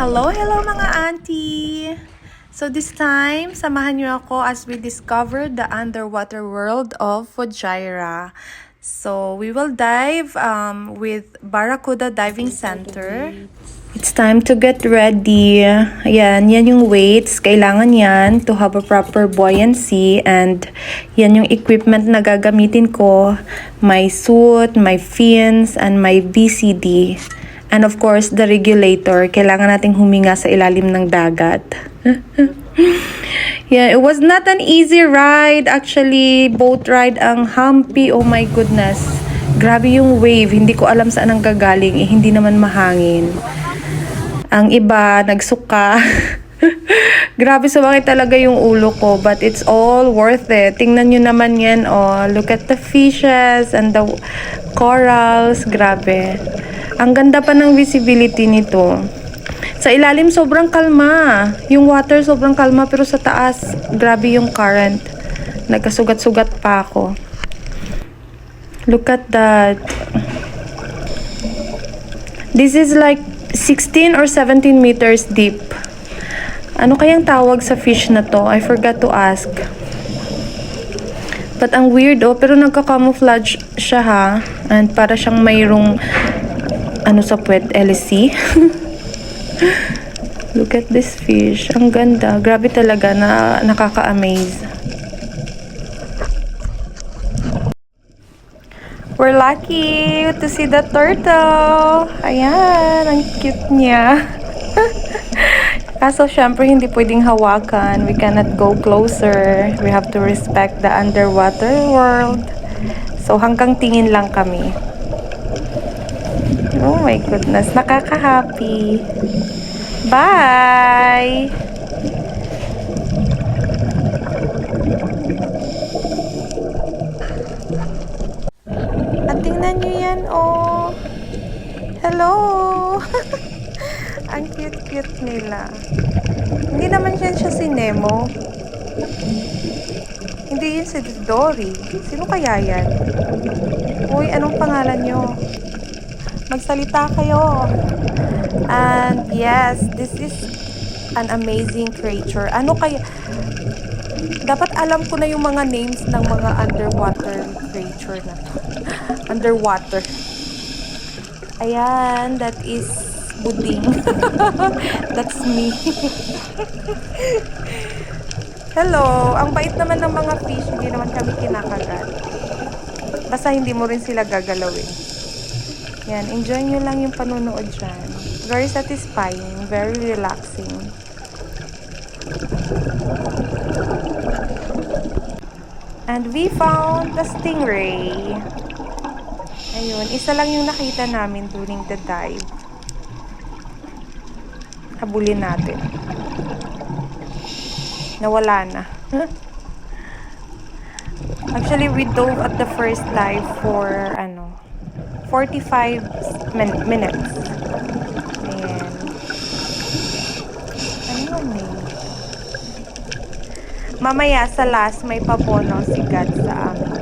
Hello mga auntie! So this time, samahan niyo ako as we discover the underwater world of Fujairah. So we will dive with Barracuda Diving Center. It's time to get ready. Yan yung weights. Kailangan yan to have a proper buoyancy. And yan yung equipment na gagamitin ko. My suit, my fins, and my VCD. And of course, the regulator. Kailangan nating huminga sa ilalim ng dagat. Yeah, it was not an easy ride. Actually, boat ride ang humpy. Oh my goodness. Grabe yung wave. Hindi ko alam saan ang gagaling. Hindi naman mahangin. Ang iba, nagsuka. Grabe, sumakit talaga yung ulo ko. But it's all worth it. Tingnan nyo naman yan. Oh, look at the fishes and the corals. Grabe. Ang ganda pa ng visibility nito. Sa ilalim, sobrang kalma. Yung water, sobrang kalma. Pero sa taas, grabe yung current. Nagkasugat-sugat pa ako. Look at that. This is like 16 or 17 meters deep. Ano kayang tawag sa fish na to? I forgot to ask. But ang weird, oh. Pero nagka-camouflage siya, ha. And para siyang mayroong ano sa puwet, LC. Look at this fish. Ang ganda. Grabe talaga na nakaka-amaze. We're lucky to see the turtle. Ayan, ang cute niya. Kaso syempre hindi pwedeng hawakan. We cannot go closer. We have to respect the underwater world. So hanggang tingin lang kami. Oh my goodness, nakaka-happy. Bye! At tingnan nyo yan, oh. Hello! Ang cute-cute nila. Hindi naman yan siya si Nemo. Hindi yun si Dory. Sino kaya yan? Uy, anong pangalan nyo? Magsalita kayo. And yes, this is an amazing creature. Ano kaya? Dapat alam ko na yung mga names ng mga underwater creature na to. Underwater. Ayan, that is Buding. That's me. Hello. Ang bait naman ng mga fish. Hindi naman kami kinakagat. Basta hindi mo rin sila gagalawin. Yan, enjoy nyo lang yung panunood dyan. Very satisfying, very relaxing. And we found the stingray. Ayun, isa lang yung nakita namin during the dive. Habulin natin. Nawala na. Actually, we dove at the first dive for, 45 minutes. Ayan. Ano yun eh? Mamaya sa last, may pabono si God sa amin.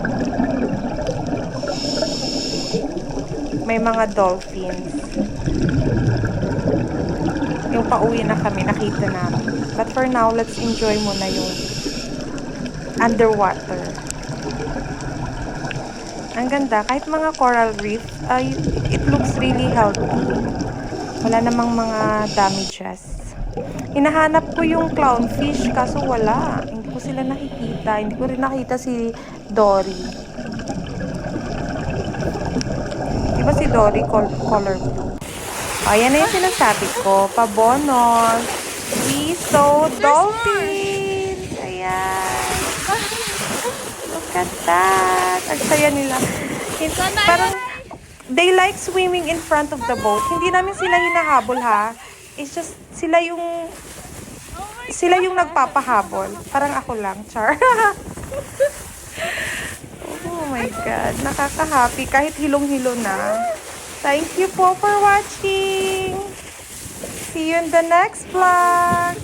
May mga dolphins. Yung pauwi na kami, nakita namin. But for now, let's enjoy muna yung underwater. Ang ganda. Kahit mga coral reef, it looks really healthy. Wala namang mga damages. Hinahanap ko yung clownfish, kaso wala. Hindi ko sila nakikita. Hindi ko rin nakita si Dory. Diba si Dory color blue? Ayan na yung sinasabi ko. Pabonos. We saw dolphins. Ayan. Look at that. Ang saya nila. Parang, they like swimming in front of the boat. Hindi namin sila hinahabol, ha. It's just, sila yung nagpapahabol. Parang ako lang, char. Oh my God. Nakaka-happy. Kahit hilong-hilo na. Thank you po for watching. See you in the next vlog.